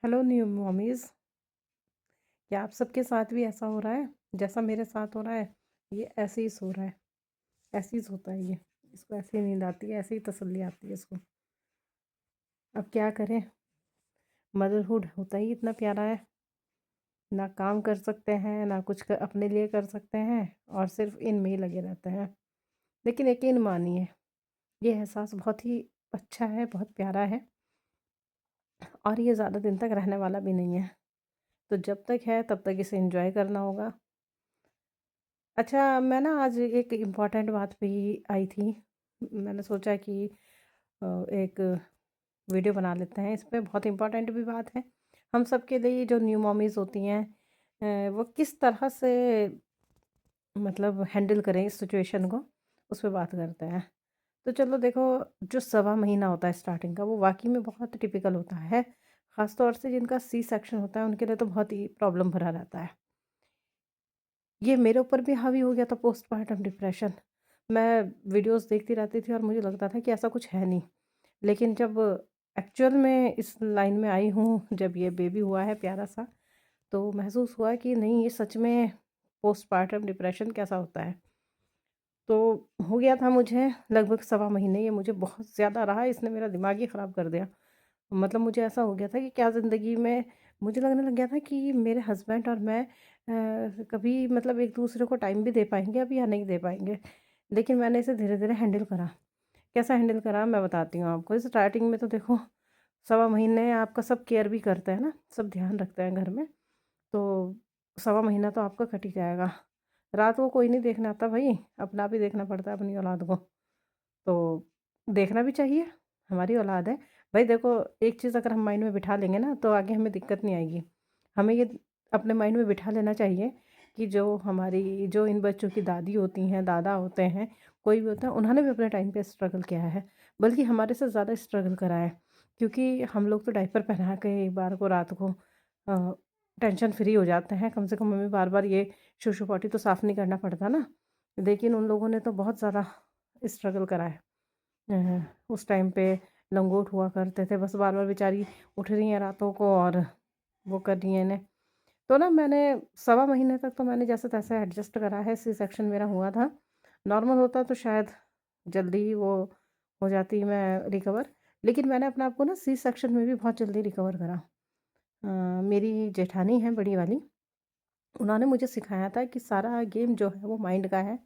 Hello new mommies. क्या आप सबके साथ भी ऐसा हो रहा है जैसा मेरे साथ हो रहा है? ये ऐसे ही सो रहा है, ऐसे ही सोता है ये। इसको ऐसे ही नींद आती है, ऐसे ही तसल्ली आती है इसको। अब क्या करें, मदरहुड होता ही इतना प्यारा है। ना काम कर सकते हैं, ना कुछ अपने लिए कर सकते हैं, और सिर्फ इनमें ही लगे रहते हैं। लेकिन यकीन मानिए, ये एहसास बहुत ही अच्छा है, बहुत प्यारा है, और ये ज़्यादा दिन तक रहने वाला भी नहीं है। तो जब तक है तब तक इसे एंजॉय करना होगा। अच्छा, मैं ना आज एक इम्पॉर्टेंट बात पे ही आई थी। मैंने सोचा कि एक वीडियो बना लेते हैं, इस पे बहुत इम्पोर्टेंट भी बात है। हम सब के लिए जो न्यू मॉमीज़ होती हैं, वो किस तरह से मतलब हैंडल करें इस सिचुएशन को, उस पे बात करते हैं। तो चलो देखो, जो सवा महीना होता है स्टार्टिंग का, वो वाक़ई में बहुत टिपिकल होता है। ख़ास तौर से जिनका सी सेक्शन होता है, उनके लिए तो बहुत ही प्रॉब्लम भरा रहता है। ये मेरे ऊपर भी हावी हो गया था पोस्टपार्टम डिप्रेशन। मैं वीडियोज़ देखती रहती थी और मुझे लगता था कि ऐसा कुछ है नहीं। लेकिन जब एक्चुअल में इस लाइन में आई हूँ, जब ये बेबी हुआ है प्यारा-सा, तो महसूस हुआ कि नहीं, ये सच में पोस्टपार्टम डिप्रेशन कैसा होता है। तो हो गया था मुझे लगभग सवा महीने, ये मुझे बहुत ज़्यादा रहा, इसने मेरा दिमाग ही ख़राब कर दिया। मतलब मुझे ऐसा हो गया था कि क्या ज़िंदगी में, मुझे लगने लग गया था कि मेरे हस्बैंड और मैं कभी मतलब एक-दूसरे को टाइम भी दे पाएँगे अब या नहीं दे पाएँगे। लेकिन मैंने इसे धीरे-धीरे हैंडल करा। कैसा हैंडल करा मैं बताती हूँ आपको। स्टार्टिंग में तो देखो, सवा महीने आपका सब केयर भी करते हैं ना, सब ध्यान रखते हैं घर में। तो सवा महीना तो आपका कट ही जाएगा। रात को कोई नहीं देखने आता भई, अपना भी देखना पड़ता है अपनी औलाद को। तो देखना भी चाहिए, हमारी औलाद है। भई देखो, एक चीज़ अगर हम माइंड में बिठा लेंगे ना, तो आगे हमें दिक्कत नहीं आएगी। हमें ये अपने माइंड में बिठा लेना चाहिए कि जो इन बच्चों की दादी होती हैं, दादा होते हैं, कोई भी होता है, उन्होंने भी अपने टाइम पे स्ट्रगल किया है, बल्कि हमारे से ज़्यादा स्ट्रगल करा है। क्योंकि हम लोग तो डायपर पहना के एक बार को रात को अ, टेंशन फ्री हो जाते हैं, कम से कम हमें बार-बार ये शूशु-पॉटी तो साफ़ नहीं करना पड़ता ना। लेकिन उन लोगों ने तो बहुत ज़्यादा स्ट्रगल करा है। उस टाइम पे लंगोट हुआ करते थे, बस बार-बार बेचारी उठ रही हैं रातों को और वो कर रही हैं इन्हें। तो ना मैंने सवा महीने तक तो मैंने जैसे-तैसे एडजस्ट करा है, सी सेक्शन मेरा हुआ था। नॉर्मल होता तो शायद जल्दी ही वो हो जाती मैं रिकवर, लेकिन मैंने अपने आप को ना सी सेक्शन में भी बहुत जल्दी रिकवर करा। मेरी जेठानी हैं बड़ी वाली, उन्होंने मुझे सिखाया था कि सारा गेम जो है वो माइंड का है,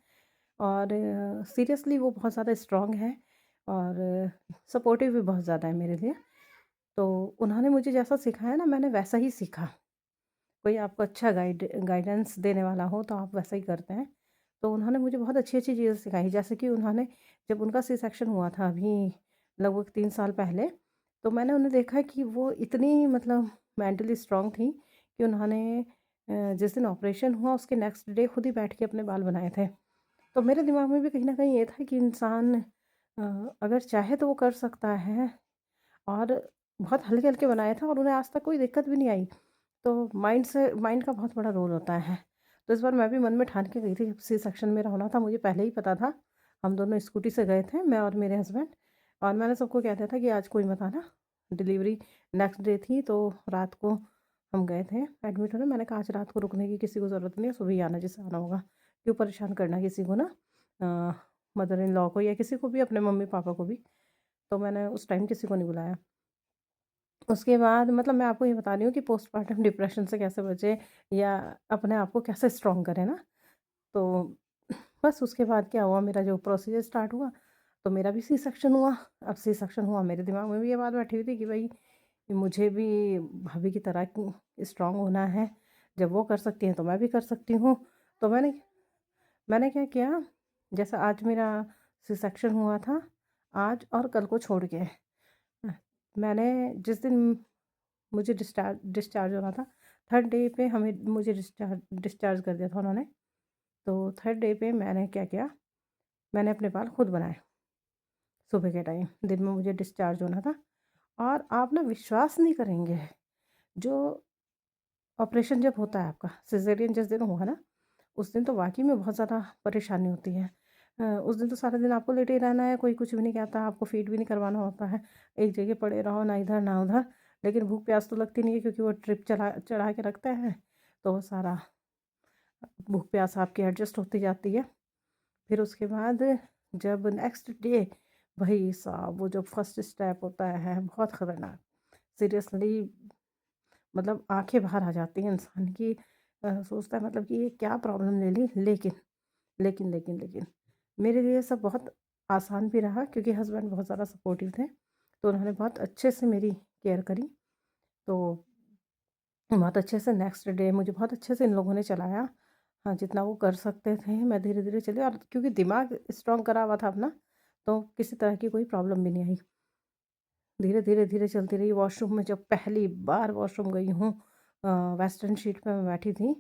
और सीरियसली वो बहुत ज़्यादा स्ट्रॉन्ग है, और सपोर्टिव भी बहुत ज़्यादा है मेरे लिए। तो उन्होंने मुझे जैसा सिखाया ना, मैंने वैसा ही सीखा। कोई आपको अच्छा गाइडेंस देने वाला हो तो आप वैसा ही करते हैं। तो उन्होंने मुझे बहुत अच्छी-अच्छी चीज़ें सिखाई, जैसे कि उन्होंने, जब उनका सी सेक्शन हुआ था अभी लगभग 3 साल पहले, तो मैंने उन्हें देखा कि वो इतनी मतलब मेंटली स्ट्रॉन्ग थी कि उन्होंने जिस दिन ऑपरेशन हुआ उसके नेक्स्ट डे खुद ही बैठ के अपने बाल बनाए थे। तो मेरे दिमाग में भी कहीं न कहीं ये था कि इंसान अगर चाहे तो वो कर सकता है, और बहुत हल्के-हल्के बनाए थे और उन्हें आज तक कोई दिक्कत भी नहीं आई। तो माइंड का बहुत बड़ा रोल होता है। तो इस बार मैं भी मन में ठान के गई थी, जब सी सेक्शन मेरा होना था, मुझे पहले ही पता था। हम दोनों स्कूटी से गए थे, मैं और मेरे हस्बैंड, और मैंने सबको कह दिया था कि आज कोई मत आना। डिलीवरी नेक्स्ट डे थी, तो रात को हम गए थे एडमिट होने। मैंने कहा आज रात को रुकने की किसी को ज़रूरत नहीं है, सुबह ही आना जिससे आना होगा। क्यों परेशान करना किसी को ना, मदर इन लॉ को या किसी को भी, अपने मम्मी-पापा को भी। तो मैंने उस टाइम किसी को नहीं बुलाया। उसके बाद मतलब मैं आपको ये बता रही हूँ कि पोस्टपार्टम डिप्रेशन से कैसे बचें, या अपने आप को कैसे स्ट्रॉन्ग करें ना। तो बस उसके बाद क्या हुआ, मेरा जो प्रोसीजर स्टार्ट हुआ, तो मेरा भी सी सेक्शन हुआ। अब सी सेक्शन हुआ, मेरे दिमाग में भी ये बात बैठी हुई थी कि भई मुझे भी भाभी की तरह स्ट्रॉन्ग होना है। जब वो कर सकती हैं तो मैं भी कर सकती हूँ। तो मैंने मैंने क्या किया, जैसे आज मेरा सी सेक्शन हुआ था, आज और कल को छोड़ के मैंने जिस दिन मुझे डिस्चार्ज होना था, थर्ड डे पे मुझे डिस्चार्ज कर दिया था उन्होंने। तो थर्ड डे पे मैंने क्या किया, मैंने अपने बाल खुद बनाए सुबह के टाइम, दिन में मुझे डिस्चार्ज होना था। और आप ना विश्वास नहीं करेंगे, जो ऑपरेशन जब होता है आपका, सिज़ेरियन जिस दिन हुआ ना, उस दिन तो वाक़ई में बहुत ज़्यादा परेशानी होती है। उस दिन तो सारा दिन आपको लेटे ही रहना है, कोई कुछ भी नहीं कहता, आपको फ़ीड भी नहीं करवाना होता है। एक जगह पड़े रहो, ना इधर ना उधर। लेकिन भूख प्यास तो लगती नहीं है क्योंकि वो ड्रिप चढ़ा के रखते हैं, तो वो सारा भूख प्यास आपकी एडजस्ट होती जाती है। फिर उसके बाद जब नेक्स्ट डे, भाई साहब वो जो फर्स्ट स्टेप होता है बहुत ख़तरनाक, सीरियसली मतलब आंखें बाहर आ जाती हैं इंसान की। सोचता है मतलब कि ये क्या प्रॉब्लम ले ली, लेकिन मेरे लिए सब बहुत आसान भी रहा क्योंकि हस्बैंड बहुत ज़्यादा सपोर्टिव थे, तो उन्होंने बहुत अच्छे से मेरी केयर करी। तो बहुत अच्छे से नेक्स्ट डे मुझे बहुत अच्छे से इन लोगों ने चलाया। हाँ, जितना वो कर सकते थे मैं धीरे-धीरे चली, और क्योंकि दिमाग स्ट्रॉन्ग करा हुआ था अपना, तो किसी तरह की कोई प्रॉब्लम भी नहीं आई। धीरे-धीरे चलती रही। वॉशरूम में जब पहली बार वॉशरूम गई हूँ, अ, वेस्टर्न शीट पे मैं बैठी थी,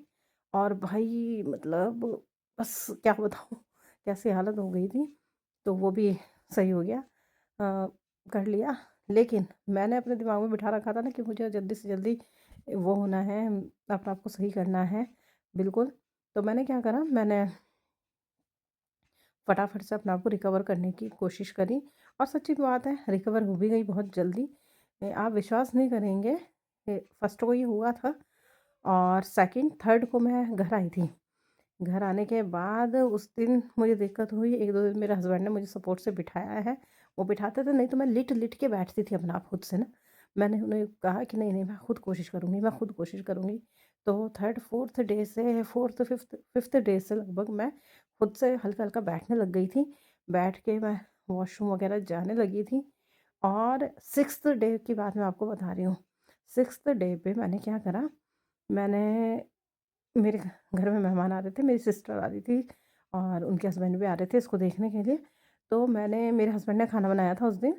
और भाई मतलब बस क्या बताऊँ कैसी हालत हो गई थी। तो वो भी सही हो गया, कर लिया। लेकिन मैंने अपने दिमाग में बिठा रखा था ना कि मुझे जल्दी से जल्दी वो होना है, अपने आप को सही करना है, बिल्कुल। तो मैंने क्या करा, मैंने फटाफट से अपने आप को रिकवर करने की कोशिश करी, और सच्ची बात है रिकवर हो भी गई बहुत जल्दी। आप विश्वास नहीं करेंगे, फर्स्ट को ये हुआ था, और सेकंड थर्ड को मैं घर आई थी। घर आने के बाद उस दिन मुझे दिक्कत हुई, 1-2 दिन मेरे हस्बैंड ने मुझे सपोर्ट से बिठाया है। वो बिठाते थे, नहीं तो मैं लिट-लिट के बैठती थी अपना आप खुद से ना। मैंने उन्हें कहा कि नहीं, नहीं मैं खुद कोशिश करूँगी, मैं खुद कोशिश करूँगी। तो 3rd 4th डे से 4th 5th डे से लगभग मैं खुद से हल्का-हल्का बैठने लग गई थी। बैठ के मैं वॉशरूम वगैरह जाने लगी थी, और 6th डे की बात मैं आपको बता रही हूँ। 6th डे पे मैंने क्या करा, मैंने मेरे घर में मेहमान आ रहे थे, मेरी सिस्टर आ रही थी, और उनके हस्बैंड भी आ रहे थे इसको देखने के लिए। तो मेरे हस्बैंड ने खाना बनाया था उस दिन।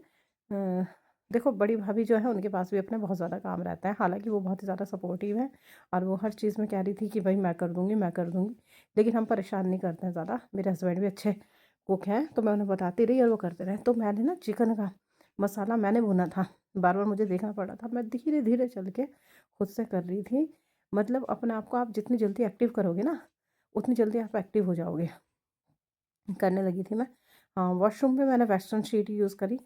अ, देखो बड़ी भाभी जो है उनके पास भी अपना बहुत ज़्यादा काम रहता है, हालाँकि वो बहुत ही ज़्यादा सपोर्टिव है, और वो हर चीज़ में कह रही थी कि भई मैं कर दूँगी, मैं कर दूँगी। लेकिन हम परेशान नहीं करते हैं ज़्यादा, मेरे हस्बैंड भी अच्छे कुक हैं, तो मैं उन्हें बताती रही और वो करते रहे। तो मैंने ना चिकन का मसाला मैंने भुना था, बार-बार मुझे देखना पड़ रहा था, मैं धीरे-धीरे चल के खुद से कर रही थी। मतलब अपने आप को आप जितनी जल्दी एक्टिव करोगे ना, उतनी जल्दी आप एक्टिव हो जाओगे। करने लगी थी मैं। वॉशरूम में मैंने वेस्टर्न शीट यूज़ करी।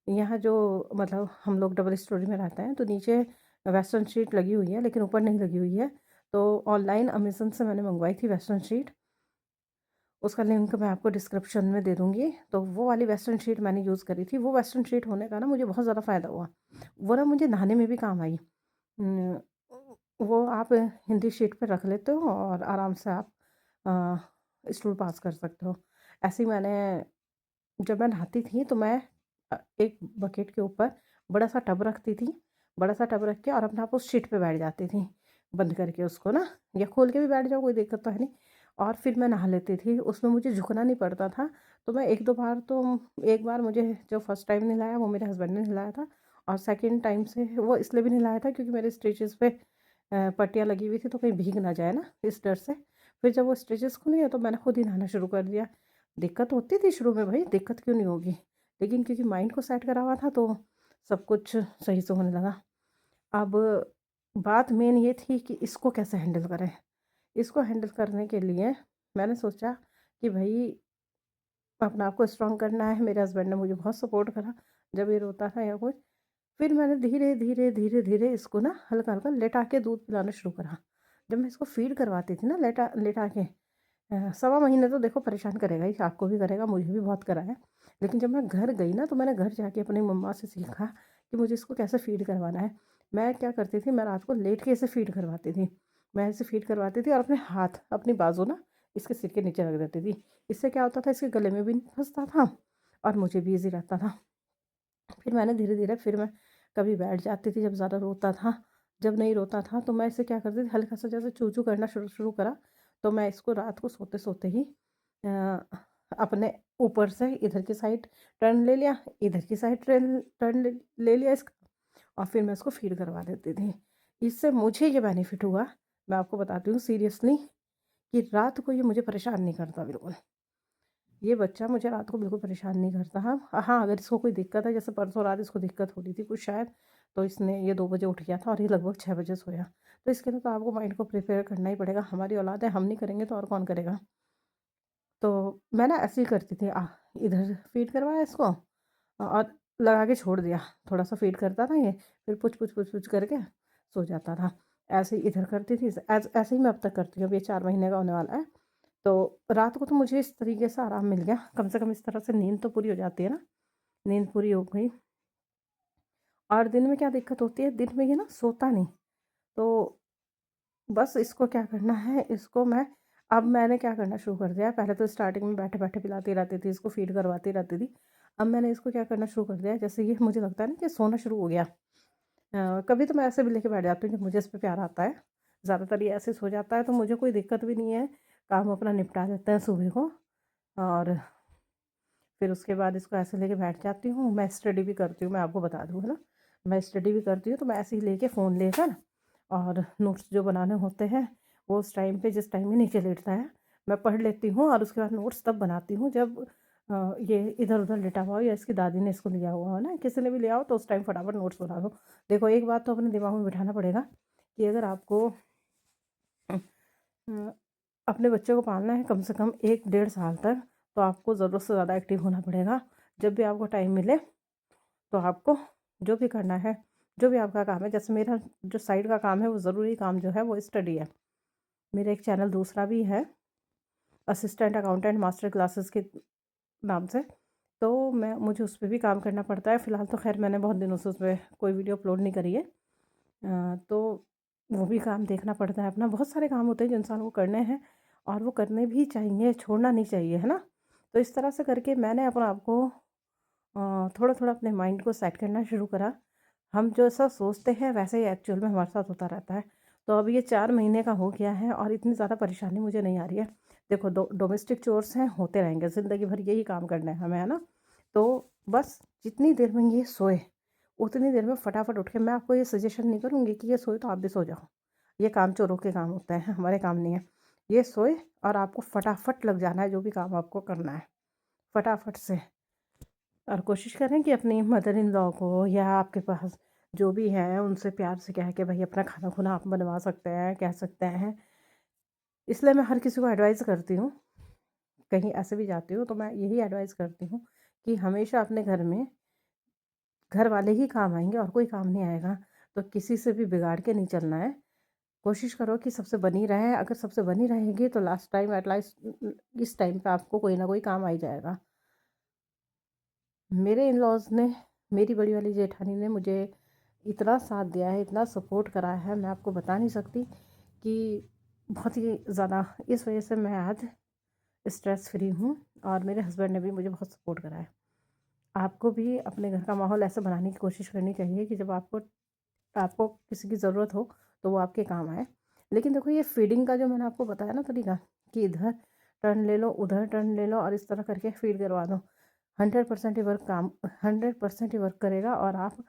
यहाँ जो मतलब हम लोग डबल स्टोरी में रहते हैं, तो नीचे वेस्टर्न शीट लगी हुई है, लेकिन ऊपर नहीं लगी हुई है। तो ऑनलाइन अमेज़न से मैंने मँगवाई थी वेस्टर्न शीट। उसका लिंक मैं आपको डिस्क्रिप्शन में दे दूँगी। तो वो वाली वेस्टर्न शीट मैंने यूज़ करी थी। वो वेस्टर्न शीट होने का ना मुझे बहुत ज़्यादा फ़ायदा हुआ। वो ना मुझे नहाने में भी काम आई। उम, वो आप हिंदी शीट पे रख लेते हो और आराम से आप स्टूल पास कर सकते हो। ऐसे ही मैंने जब मैं नहाती थी तो मैं एक बकेट के ऊपर बड़ा-सा टब रखती थी। बड़ा-सा टब रख के और अपने आप उस शीट पे बैठ जाती थी, बंद करके उसको ना, या खोल के भी बैठ जाओ कोई दिक्कत तो है नहीं। और फिर मैं नहा लेती थी, उसमें मुझे झुकना नहीं पड़ता था। तो मैं 1-2 बार तो, एक बार मुझे जो फर्स्ट टाइम नहलाया वो मेरे हस्बैंड ने नहलाया था, और सेकंड टाइम से वो इसलिए भी नहलाया था क्योंकि मेरे स्टिचेज़ पे पट्टियाँ लगी हुई थी तो कहीं भीग ना जाए ना, इस डर से। फिर जब वो स्टिचेज़ खुली हैं तो मैंने खुद ही नहाना शुरू कर दिया। दिक्कत होती थी शुरू में, भई दिक्कत क्यों नहीं होगी? लेकिन क्योंकि माइंड को सेट करा हुआ था तो सब कुछ सही से होने लगा। अब बात मेन ये थी कि इसको कैसे हैंडल करें? इसको हैंडल करने के लिए मैंने सोचा कि भई अपने आप को स्ट्रॉन्ग करना है। मेरे हस्बैंड ने मुझे बहुत सपोर्ट करा जब ये रोता था या कुछ। फिर मैंने धीरे-धीरे इसको ना हल्का-हल्का लेटा के दूध पिलाना शुरू करा। जब मैं इसको फ़ीड करवाती थी ना लेटा लेटा के, सवा महीने तो देखो परेशान करेगा ही, आपको भी करेगा, मुझे भी बहुत करा है। लेकिन जब मैं घर गई ना तो मैंने घर जाके अपनी मम्मा से सीखा कि मुझे इसको कैसे फ़ीड करवाना है। मैं क्या करती थी, मैं रात को लेट के इसे फ़ीड करवाती थी। मैं इसे फ़ीड करवाती थी और अपने हाथ, अपनी बाजू ना इसके सिर के नीचे रख देती थी। इससे क्या होता था, इसके गले में भी नहीं फँसता था और मुझे भी ईज़ी रहता था। फिर मैंने धीरे-धीरे फिर मैं कभी बैठ जाती थी जब ज़्यादा रोता था, जब नहीं रोता था तो मैं इसे क्या करती थी, हल्का-सा जैसे चूँ-चूँ करना शुरू शुरू करा, तो मैं इसको रात को सोते-सोते ही अ, अपने ऊपर से इधर की साइड टर्न ले लिया, इधर की साइड टर्न टर्न ले ले लिया इसका, और फिर मैं इसको फ़ीड करवा देती थी। इससे मुझे ये बेनिफिट हुआ, मैं आपको बताती हूँ सीरियसली, कि रात को ये मुझे परेशान नहीं करता बिल्कुल। ये बच्चा मुझे रात को बिल्कुल परेशान नहीं करता। हाँ, हाँ, अगर इसको कोई दिक्कत है, जैसे परसों रात इसको दिक्कत हो रही थी कुछ शायद, तो इसने ये 2 बजे उठ गया था और ये लगभग 6 बजे सोया। तो इसके लिए तो आपको माइंड को प्रिपेयर करना ही पड़ेगा, हमारी औलाद है, हम नहीं करेंगे तो और कौन करेगा? तो मैं ना ऐसे ही करती थी, इधर फ़ीड करवाया इसको, और लगा के छोड़ दिया, थोड़ा-सा फ़ीड करता था ये, फिर पुच करके सो जाता था। ऐसे ही इधर करती थी, ऐसे ही मैं अब तक करती हूँ, अब ये 4 महीने का होने वाला है। तो रात को तो मुझे इस तरीके से आराम मिल गया, कम से कम इस तरह से नींद तो पूरी हो जाती है ना, नींद पूरी हो गई। और दिन में क्या दिक्कत होती है, दिन में ये ना सोता नहीं, तो बस इसको क्या करना है, इसको मैं अब मैंने क्या करना शुरू कर दिया है, पहले तो स्टार्टिंग में बैठे-बैठे पिलाती रहती थी, इसको फ़ीड करवाती रहती थी। अब मैंने इसको क्या करना शुरू कर दिया है, जैसे ये मुझे लगता है ना कि सोना शुरू हो गया। कभी तो मैं ऐसे भी लेके बैठ जाती हूँ जब मुझे इस पे प्यार आता है। ज़्यादातर ये ऐसे सो जाता है तो मुझे कोई दिक्कत भी नहीं है, काम अपना निपटा देते हैं सुबह को। और फिर उसके बाद इसको ऐसे लेके बैठ जाती हूँ, मैं स्टडी भी करती हूँ, मैं आपको बता दूँ, है ना? मैं स्टडी भी करती हूँ, तो मैं ऐसे ही लेके फ़ोन लेकर और नोट्स जो बनाने होते हैं, वो उस टाइम पे जिस टाइम ये नीचे लेटता है, मैं पढ़ लेती हूँ और उसके बाद नोट्स तब बनाती हूँ जब ये इधर-उधर लेटा हुआ हो या इसकी दादी ने इसको लिया हुआ हो ना, किसी ने भी लिया हो तो उस टाइम फटाफट नोट्स बना दो। देखो, एक बात तो अपने दिमाग में बिठाना पड़ेगा कि अगर आपको अ, अपने बच्चे को पालना है कम से कम 1 डेढ़ साल तक, तो आपको ज़रूरत से ज़्यादा एक्टिव होना पड़ेगा। जब भी आपको टाइम मिले, तो आपको जो भी करना है, जो भी आपका काम है, जैसे मेरा जो साइड का काम है, वो ज़रूरी काम जो है, वो स्टडी है। मेरा एक चैनल दूसरा भी है, असिस्टेंट अकाउंटेंट मास्टर क्लासेस के नाम से, तो मुझे उस पे भी काम करना पड़ता है। फ़िलहाल तो ख़ैर मैंने बहुत दिनों से उसपे कोई वीडियो अपलोड नहीं करी है। तो वो भी काम देखना पड़ता है अपना। बहुत सारे काम होते हैं जो इंसान को करने हैं और वो करने भी चाहिए, छोड़ना नहीं चाहिए, है ना? तो इस तरह से करके मैंने अपने आप को थोड़ा-थोड़ा अपने माइंड को सेट करना शुरू करा। हम जैसा सोचते हैं वैसे ही एक्चुअल में हमारे साथ होता रहता है। तो अब ये 4 महीने का हो गया है और इतनी ज़्यादा परेशानी मुझे नहीं आ रही है। देखो, डोमेस्टिक चोर्स हैं, होते रहेंगे, ज़िंदगी भर यही काम करना है हमें, है ना? तो बस जितनी देर में ये सोए, उतनी देर में फटाफट उठ के, मैं आपको ये सजेशन नहीं करूँगी कि ये सोए तो आप भी सो जाओ। ये काम चोरों के काम होते हैं, हमारे काम नहीं है। ये सोए और आपको फटाफट लग जाना है जो भी काम आपको करना है, फटाफट से। और कोशिश करें कि अपनी मदर इन लॉ को या आपके पास जो भी है उनसे प्यार से कह के भई अपना खाना-खुना आप बनवा सकते हैं, कह सकते हैं। इसलिए मैं हर किसी को एडवाइस करती हूँ, कहीं ऐसे भी जाती हूँ तो मैं यही एडवाइस करती हूँ कि हमेशा अपने घर में घर वाले ही काम आएँगे और कोई काम नहीं आएगा। तो किसी से भी बिगाड़ के नहीं चलना है। कोशिश करो कि सबसे बनी रहें, अगर सबसे बनी रहेगी तो लास्ट टाइम एट लास्ट इस टाइम पे आपको कोई ना कोई काम आ ही जाएगा। मेरे इन-लॉज़ ने, मेरी बड़ी वाली जेठानी ने मुझे इतना साथ दिया है, इतना सपोर्ट करा है, मैं आपको बता नहीं सकती कि बहुत ही ज़्यादा। इस वजह से मैं आज स्ट्रेस फ्री हूँ और मेरे हस्बैंड ने भी मुझे बहुत सपोर्ट करा है। आपको भी अपने घर का माहौल ऐसा बनाने की कोशिश करनी चाहिए कि जब आपको आपको किसी की ज़रूरत हो, तो वो आपके काम आए। लेकिन देखो, ये फ़ीडिंग का जो मैंने आपको बताया ना तरीका, कि इधर टर्न ले लो, उधर टर्न ले लो और इस तरह करके फ़ीड करवा दो। 100% ये वर्क काम 100% ये वर्क करेगा और आप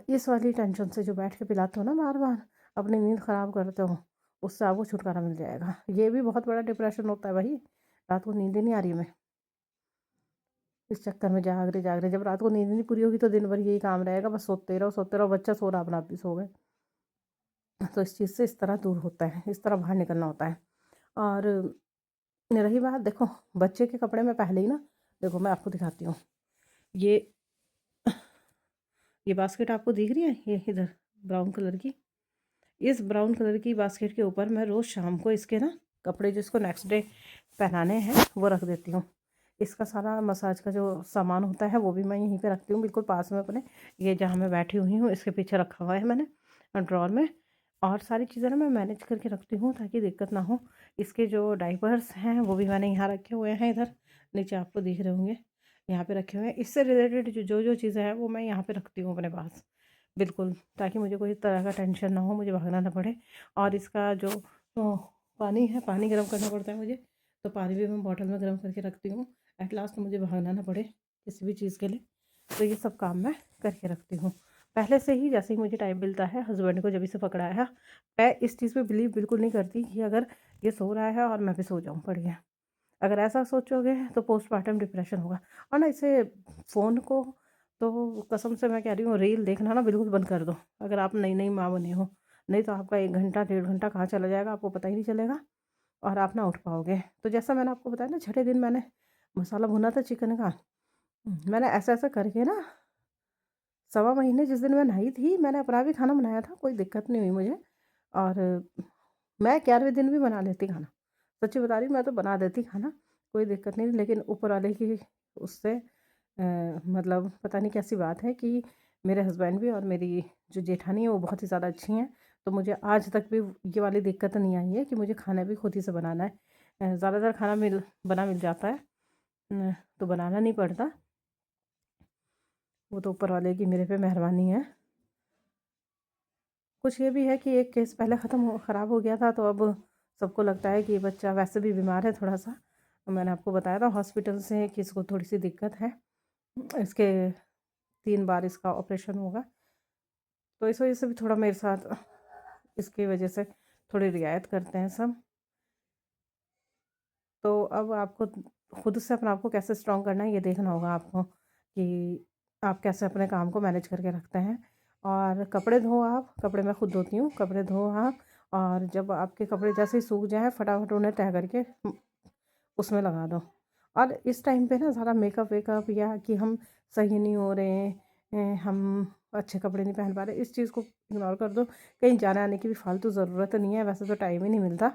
इस वाली टेंशन से जो बैठ के पिलाते हो ना बार-बार, अपनी नींद ख़राब करते हो, उससे आपको छुटकारा मिल जाएगा। ये भी बहुत बड़ा डिप्रेशन होता है भई, रात को नींद ही नहीं आ रही हमें। इस चक्कर में जाग रहे, जब रात को नींद नहीं पूरी होगी तो दिन भर यही काम रहेगा, बस सोते रहो, बच्चा सो रहा, अपना आप भी सो गए। तो इस चीज़ से इस तरह दूर होता है, इस तरह बाहर निकलना होता है। और रही बात, देखो, बच्चे के कपड़े में पहले ही ना, देखो मैं आपको दिखाती हूँ। ये ये बास्केट आपको दिख रही है? ये इधर ब्राउन कलर की, इस ब्राउन कलर की बास्केट के ऊपर मैं रोज़ शाम को इसके ना कपड़े जो इसको नेक्स्ट डे पहनाने हैं वो रख देती हूँ। इसका सारा मसाज का जो सामान होता है वो भी मैं यहीं पे रखती हूँ, बिल्कुल पास में अपने। ये जहाँ मैं बैठी हुई हूँ इसके पीछे रखा हुआ है मैंने ड्रॉर में। और सारी चीज़ें ना मैं मैनेज करके रखती हूँ ताकि दिक्कत ना हो। इसके जो डायपर्स हैं वो भी मैंने यहाँ रखे हुए हैं, इधर नीचे आपको दिख रहे होंगे, यहाँ पे रखे हुए हैं। इससे रिलेटेड जो चीज़ें हैं वो मैं यहाँ पे रखती हूँ अपने पास, बिल्कुल, ताकि मुझे कोई तरह का टेंशन ना हो, मुझे भागना ना पड़े। और इसका जो पानी है, पानी गर्म करना पड़ता है मुझे, तो पानी भी मैं बॉटल में गर्म करके रखती हूँ। एट लास्ट मुझे भागना ना पड़े किसी भी चीज़ के लिए, तो ये सब काम मैं करके रखती हूँ। पहले से ही, जैसे ही मुझे टाइम मिलता है, हस्बैंड को जभी से पकड़ाया है, मैं इस चीज़ पे बिलीव बिल्कुल नहीं करती कि अगर ये सो रहा है और मैं भी सो जाऊँ बढ़िया। अगर ऐसा सोचोगे तो पोस्टपार्टम डिप्रेशन होगा। और ना इसे फ़ोन को, तो कसम से मैं कह रही हूँ, रील देखना ना बिल्कुल बंद कर दो, अगर आप नई-नई माँ बने हो। नहीं तो आपका 1 घंटा, डेढ़ घंटा कहाँ चला जाएगा आपको पता ही नहीं चलेगा और आप ना उठ पाओगे। तो जैसा मैंने आपको बताया ना, छठे दिन मैंने मसाला भुना था चिकन का, मैंने ऐसा-ऐसा करके ना सवा महीने जिस दिन मैं नहाई थी, मैंने अपना भी खाना बनाया था, कोई दिक्कत नहीं हुई मुझे। और मैं 11वें दिन भी बना लेती खाना, सच्ची बता रही हूँ, मैं तो बना देती खाना, कोई दिक्कत नहीं। लेकिन ऊपर वाले की उससे मतलब पता नहीं कैसी बात है कि मेरे हस्बैंड भी और मेरी जो जेठानी है वो बहुत ही ज़्यादा अच्छी हैं, तो मुझे आज तक भी ये वाली दिक्कत नहीं आई है कि मुझे खाना भी खुद ही से बनाना है। ज़्यादातर खाना मिल जाता है, तो बनाना नहीं पड़ता। वो तो ऊपर वाले की मेरे पे मेहरबानी है। कुछ ये भी है कि एक केस पहले ख़राब हो गया था, तो अब सबको लगता है कि ये बच्चा वैसे भी बीमार है थोड़ा-सा। मैंने आपको बताया था हॉस्पिटल से कि इसको थोड़ी-सी दिक्कत है। इसके 3 बार इसका ऑपरेशन होगा, तो इस वज़ह से भी थोड़ा मेरे साथ इसकी वज़ह से थोड़ी रियायत करते हैं सब। तो अब आपको खुद से अपने आप को कैसे स्ट्रॉन्ग करना है, ये देखना होगा आपको कि आप कैसे अपने काम को मैनेज करके रखते हैं। और कपड़े धो आप, कपड़े मैं खुद धोती हूँ, कपड़े धो आप, और जब आपके कपड़े जैसे ही सूख जाएँ फटाफट उन्हें तह करके उसमें लगा दो। और इस टाइम पे ना ज़्यादा मेकअप-वेकअप या कि हम सही नहीं हो रहे हैं, हम अच्छे कपड़े नहीं पहन पा रहे, इस चीज़ को इग्नोर कर दो। कहीं जाने-आने की भी फ़ालतू ज़रूरत नहीं है, वैसे तो टाइम ही नहीं मिलता।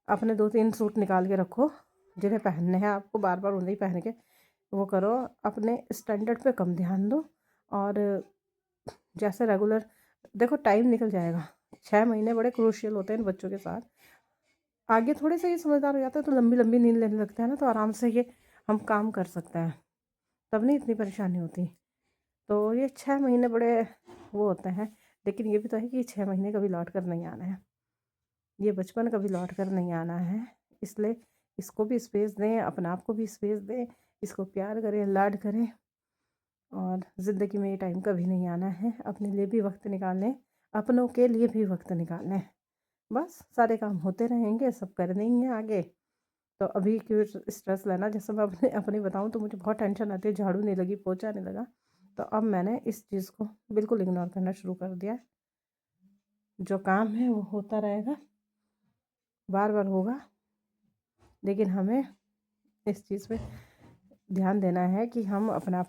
अपने 2-3 सूट निकाल के रखो, जिन्हें पहनने हैं आपको, बार-बार उन्हें ही पहन के वो करो। अपने स्टैंडर्ड पे कम ध्यान दो, और जैसे रेगुलर देखो टाइम निकल जाएगा। 6 महीने बड़े क्रूशियल होते हैं इन बच्चों के साथ। आगे थोड़े से ये समझदार हो जाते हैं तो लंबी-लंबी नींद लेने लगते हैं ना, तो आराम से ये हम काम कर सकते हैं, तब नहीं इतनी परेशानी होती। तो ये 6 महीने बड़े वो होते हैं, लेकिन ये भी तो है कि 6 महीने कभी लौट कर नहीं आना है। ये बचपन कभी लौट कर नहीं आना है, इसलिए इसको भी स्पेस दें, अपने आप को भी स्पेस दें, इसको प्यार करें, लाड करें। और ज़िंदगी में ये टाइम कभी नहीं आना है, अपने लिए भी वक्त निकालें, अपनों के लिए भी वक्त निकालें। बस सारे काम होते रहेंगे, सब करने ही हैं आगे। तो अभी क्यों स्ट्रेस लेना, जैसे मैं अपने अपनी बताऊँ तो मुझे बहुत टेंशन आती है, झाड़ू नहीं लगी, पोछा नहीं लगा, तो अब मैंने इस चीज़ को बिल्कुल इग्नोर करना शुरू कर दिया है। जो काम है वो होता रहेगा, बार-बार होगा, लेकिन हमें इस चीज़ पे ध्यान देना है कि हम अपना